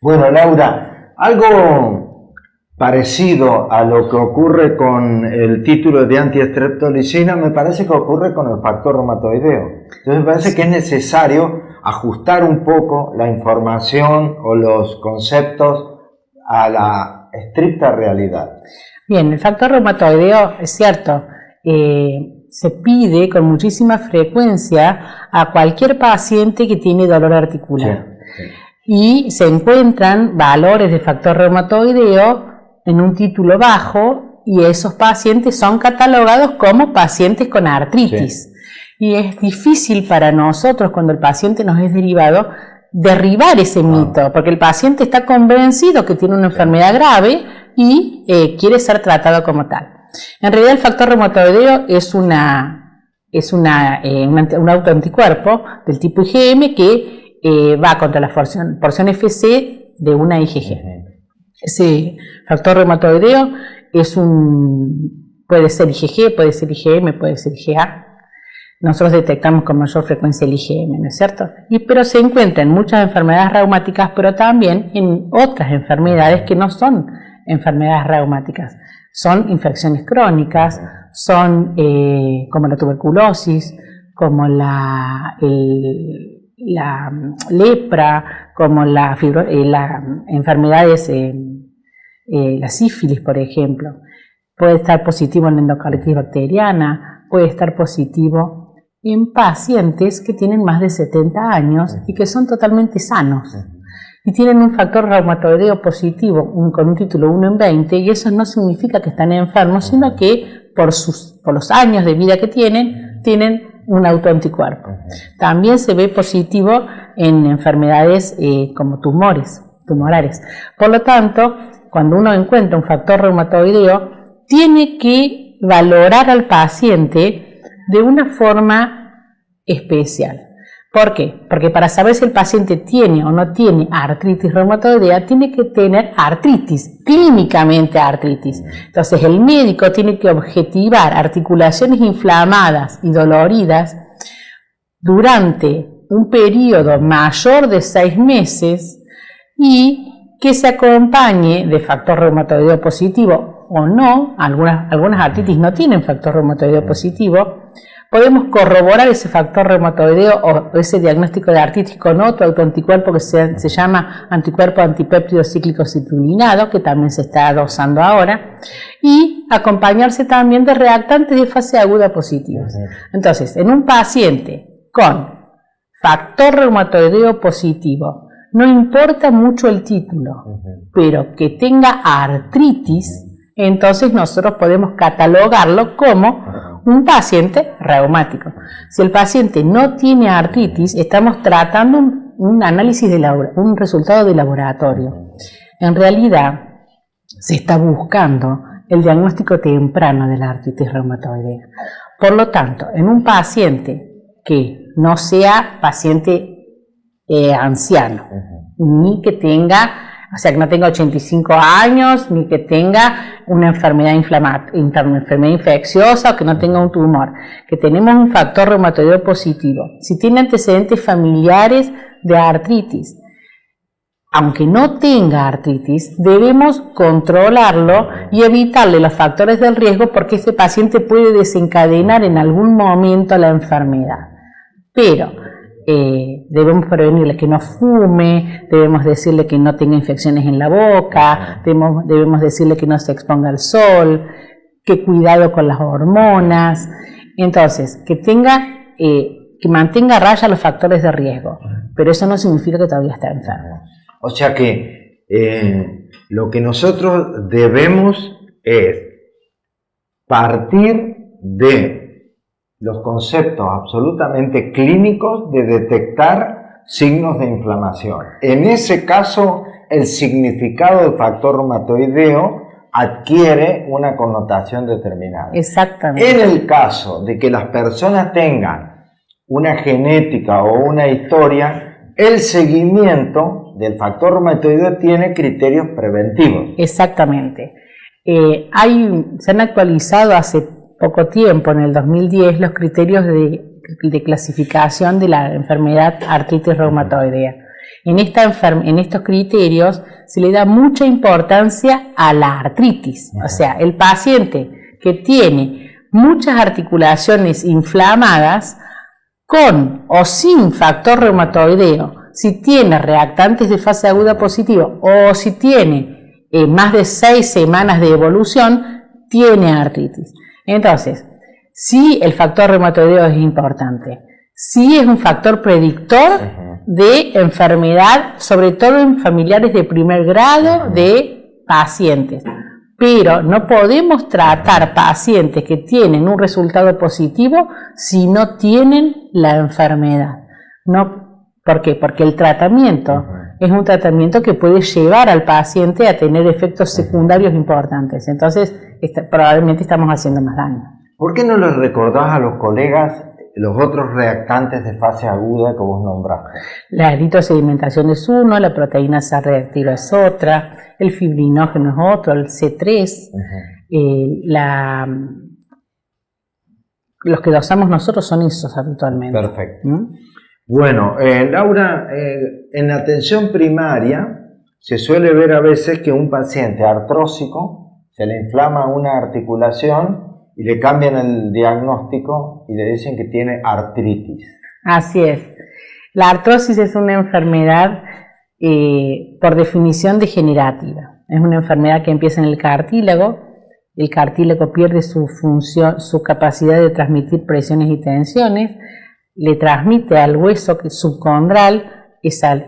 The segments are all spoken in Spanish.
Bueno, Laura, algo parecido a lo que ocurre con el título de antiestreptolicina me parece que ocurre con el factor reumatoideo. Entonces me parece que es necesario ajustar un poco la información o los conceptos a la estricta realidad. Bien, el factor reumatoideo es cierto, se pide con muchísima frecuencia a cualquier paciente que tiene dolor articular. Sí. Y se encuentran valores de factor reumatoideo en un título bajo y esos pacientes son catalogados como pacientes con artritis. Sí. Y es difícil para nosotros, cuando el paciente nos es derivado, derribar ese mito, porque el paciente está convencido que tiene una enfermedad grave y quiere ser tratado como tal. En realidad el factor reumatoideo es un autoanticuerpo del tipo IgM que va contra la porción FC de una IgG. Ese factor reumatoideo puede ser IgG, puede ser IgM, puede ser IgA. Nosotros detectamos con mayor frecuencia el IgM, ¿no es cierto? Pero se encuentra en muchas enfermedades reumáticas, pero también en otras enfermedades que no son enfermedades reumáticas. Son infecciones crónicas, son como la tuberculosis, como la lepra, como las enfermedades, la sífilis, por ejemplo. Puede estar positivo en la endocarditis bacteriana, puede estar positivo en pacientes que tienen más de 70 años y que son totalmente sanos. Y tienen un factor reumatoideo positivo con un título 1 en 20, y eso no significa que están enfermos, sino que por los años de vida que tienen un autoanticuerpo. También se ve positivo en enfermedades como tumorales. Por lo tanto, cuando uno encuentra un factor reumatoideo, tiene que valorar al paciente de una forma especial. ¿Por qué? Porque para saber si el paciente tiene o no tiene artritis reumatoidea, tiene que tener artritis, clínicamente artritis. Entonces el médico tiene que objetivar articulaciones inflamadas y doloridas durante un periodo mayor de 6 meses y que se acompañe de factor reumatoideo positivo o no. Algunas artritis no tienen factor reumatoideo positivo. Podemos corroborar ese factor reumatoideo o ese diagnóstico de artritis con otro autoanticuerpo que se llama anticuerpo antipéptido cíclico citrullinado, que también se está dosando ahora, y acompañarse también de reactantes de fase aguda positivos. Entonces, en un paciente con factor reumatoideo positivo, no importa mucho el título, pero que tenga artritis, entonces nosotros podemos catalogarlo como un paciente reumático. Si el paciente no tiene artritis, estamos tratando un análisis un resultado de laboratorio. En realidad, se está buscando el diagnóstico temprano de la artritis reumatoidea. Por lo tanto, en un paciente que no sea paciente anciano, ni que tenga, o sea, que no tenga 85 años, ni que tenga una enfermedad enfermedad infecciosa o que no tenga un tumor, que tenemos un factor reumatoideo positivo. Si tiene antecedentes familiares de artritis, aunque no tenga artritis, debemos controlarlo y evitarle los factores del riesgo, porque ese paciente puede desencadenar en algún momento la enfermedad. Pero debemos prevenirle que no fume, debemos decirle que no tenga infecciones en la boca, debemos decirle que no se exponga al sol, que cuidado con las hormonas. Entonces, que mantenga a raya los factores de riesgo, pero eso no significa que todavía está enfermo. O sea que lo que nosotros debemos es partir de los conceptos absolutamente clínicos de detectar signos de inflamación. En ese caso, el significado del factor reumatoideo adquiere una connotación determinada. Exactamente. En el caso de que las personas tengan una genética o una historia, el seguimiento del factor reumatoideo tiene criterios preventivos. Exactamente. Se han actualizado hace poco tiempo, en el 2010, los criterios de clasificación de la enfermedad artritis reumatoidea. En estos criterios se le da mucha importancia a la artritis. O sea, el paciente que tiene muchas articulaciones inflamadas, con o sin factor reumatoideo, si tiene reactantes de fase aguda positivo o si tiene más de 6 semanas de evolución, tiene artritis. Entonces, sí, el factor reumatoideo es importante, sí es un factor predictor de enfermedad, sobre todo en familiares de primer grado de pacientes. Pero no podemos tratar pacientes que tienen un resultado positivo si no tienen la enfermedad. No, ¿por qué? Porque el tratamiento es un tratamiento que puede llevar al paciente a tener efectos secundarios importantes. Entonces, probablemente estamos haciendo más daño. ¿Por qué no les recordás a los colegas los otros reactantes de fase aguda que vos nombraste? La eritrosedimentación es uno, la proteína C reactiva es otra, el fibrinógeno es otro, el C3, los que dosamos nosotros son esos habitualmente. Perfecto. Bueno, Laura, en la atención primaria se suele ver a veces que un paciente artrósico se le inflama una articulación y le cambian el diagnóstico y le dicen que tiene artritis. Así es. La artrosis es una enfermedad por definición degenerativa. Es una enfermedad que empieza en el cartílago pierde su función, su capacidad de transmitir presiones y tensiones, le transmite al hueso subcondral esa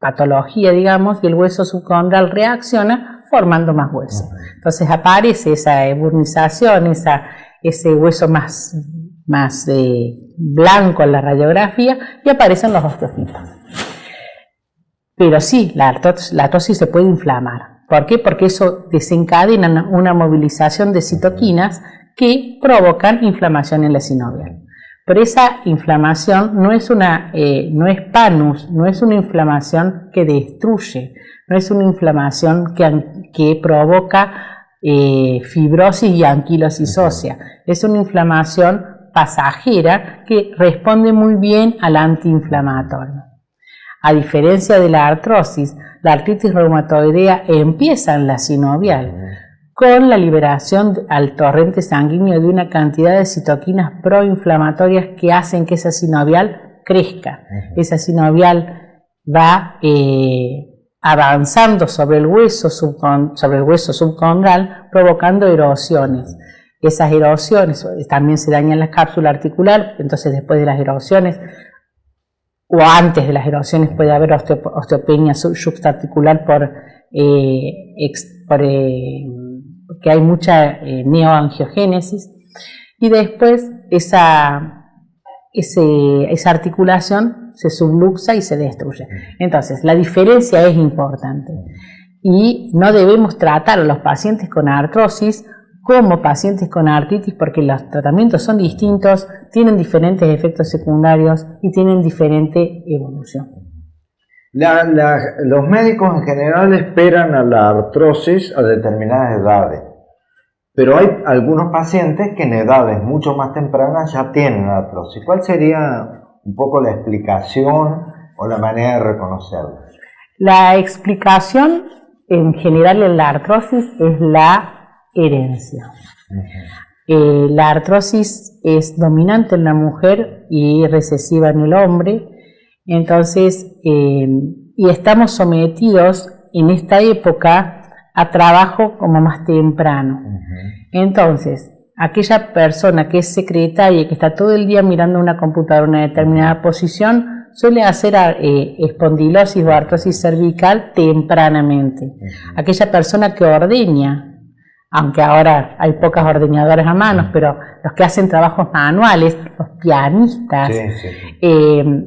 patología, digamos, y el hueso subcondral reacciona formando más hueso. Entonces aparece esa eburnización, ese hueso más blanco en la radiografía y aparecen los osteofitos. Pero sí, la artrosis se puede inflamar. ¿Por qué? Porque eso desencadena una movilización de citoquinas que provocan inflamación en la sinovial. Pero esa inflamación no es panus, no es una inflamación que destruye, no es una inflamación que provoca fibrosis y anquilosis ósea. Es una inflamación pasajera que responde muy bien al antiinflamatorio. A diferencia de la artritis reumatoidea empieza en la sinovial con la liberación al torrente sanguíneo de una cantidad de citoquinas proinflamatorias que hacen que esa sinovial crezca. Esa sinovial va avanzando sobre el hueso subcondral, provocando erosiones. Esas erosiones también se dañan la cápsula articular, entonces después de las erosiones o antes de las erosiones puede haber osteopenia subarticular porque hay mucha neoangiogénesis, y después esa articulación se subluxa y se destruye. Entonces, la diferencia es importante y no debemos tratar a los pacientes con artrosis como pacientes con artritis porque los tratamientos son distintos, tienen diferentes efectos secundarios y tienen diferente evolución. Los médicos en general esperan a la artrosis a determinadas edades, pero hay algunos pacientes que en edades mucho más tempranas ya tienen artrosis. ¿Cuál sería un poco la explicación o la manera de reconocerlo? La explicación en general en la artrosis es la herencia. La artrosis es dominante en la mujer y recesiva en el hombre. Entonces, y estamos sometidos en esta época a trabajo como más temprano. Entonces, aquella persona que es secretaria y que está todo el día mirando una computadora en una determinada posición, suele hacer espondilosis o artrosis cervical tempranamente. Aquella persona que ordeña, aunque ahora hay pocas ordeñadoras a manos, pero los que hacen trabajos manuales, los pianistas,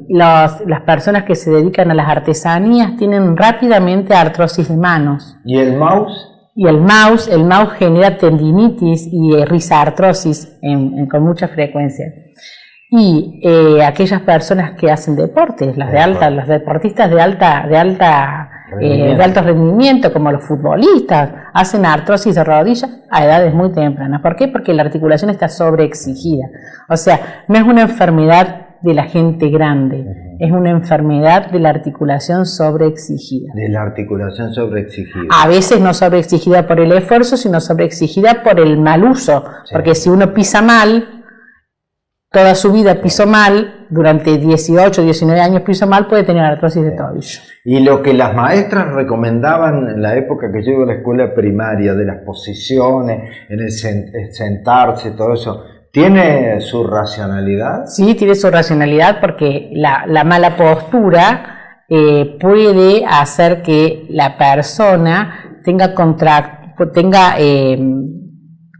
las personas que se dedican a las artesanías tienen rápidamente artrosis de manos. ¿Y el mouse? Y el mouse genera tendinitis y risartrosis con mucha frecuencia. Y aquellas personas que hacen deportes, los deportistas de alto rendimiento, como los futbolistas, hacen artrosis de rodilla a edades muy tempranas. ¿Por qué? Porque la articulación está sobreexigida. O sea, no es una enfermedad de la gente grande, es una enfermedad de la articulación sobreexigida. De la articulación sobreexigida. A veces no sobreexigida por el esfuerzo, sino sobreexigida por el mal uso, porque si uno pisa mal, toda su vida pisó mal, durante 18, 19 años pisó mal, puede tener artrosis de tobillo. Y lo que las maestras recomendaban en la época que yo iba a la escuela primaria, de las posiciones, en el sentarse, todo eso, ¿tiene su racionalidad? Sí, tiene su racionalidad porque la mala postura puede hacer que la persona tenga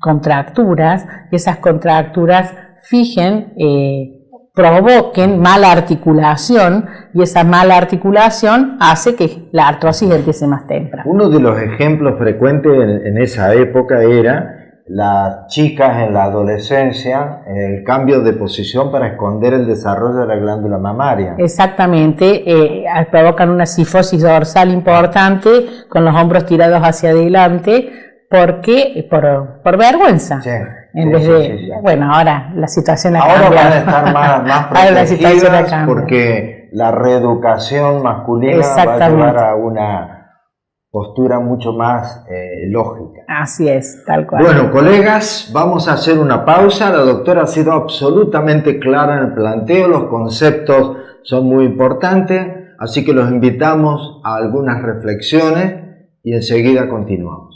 contracturas, y esas contracturas provoquen mala articulación, y esa mala articulación hace que la artrosis empiece más temprano. Uno de los ejemplos frecuentes en esa época era las chicas en la adolescencia, el cambio de posición para esconder el desarrollo de la glándula mamaria. Exactamente, provocan una cifosis dorsal importante con los hombros tirados hacia adelante, porque por vergüenza. Sí. En vez de, bueno, ahora la situación ha cambiado. Ahora van a estar más protegidas porque la reeducación masculina va a llevar a una postura mucho más lógica. Así es, tal cual. Bueno, colegas, vamos a hacer una pausa. La doctora ha sido absolutamente clara en el planteo, los conceptos son muy importantes, así que los invitamos a algunas reflexiones y enseguida continuamos.